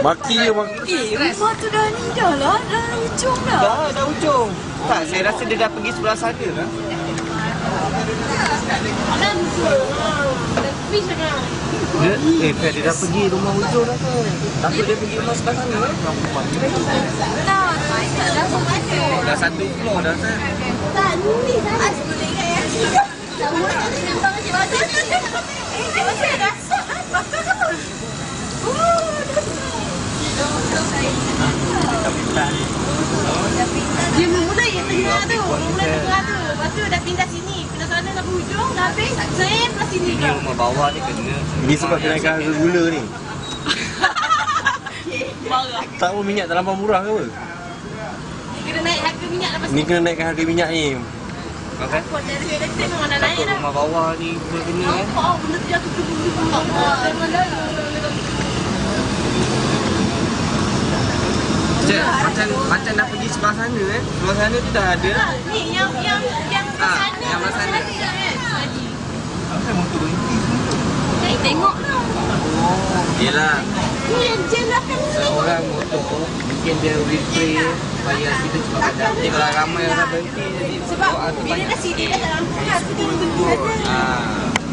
Maki je maki. Rumah tu dah ni dah lah. Dah ujung dah. Dah ujung. Tak, saya rasa dia dah pergi sebelah sana lah. Dia dah pergi rumah ujung dah tu. Takut dia pergi rumah sebelah sana eh? Tak dah masuk. Dah satu floor dah kan? Tak, ni dah. Sama tadi nampak macam mana? Macam rasa. Dia mula yang tengah tu. Mula tengah tu. Lepas tu dah pindah sini. Pindah sana dah hujung. Dah habis. Saya belah sini Ini dah. rumah bawah ni kena. Ini sebab kenaikan harga gula ni. Marah. Tak pun minyak tak lampau murah ke apa? Ni kena naik harga minyak lepas Ni kena naikkan harga minyak ni. Okay? Kuat dari elektrik memang dah naik Takut dah. rumah bawah ni pun kena eh. Nampak benda tu jatuh ke bulu. Memang dah. Cik, macam dah pergi sebelah sana eh. Sebelah sana tu dah ada. Ni yang sana. yang belah sana. Tadi. Naik tengok lah. Yelah, Ni yang jam lah kan ni. seorang motor mungkin dia replay supaya kita cepat padam. Jadi kalau ramai orang berhenti jadi Sebab bila dah sini dah tak nampak kan. Aku tengok benda ada.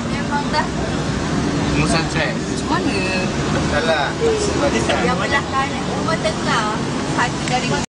Memang dah. Musan saya. Mana? Salah. Yang belah kanan rumah tengah. Satu dari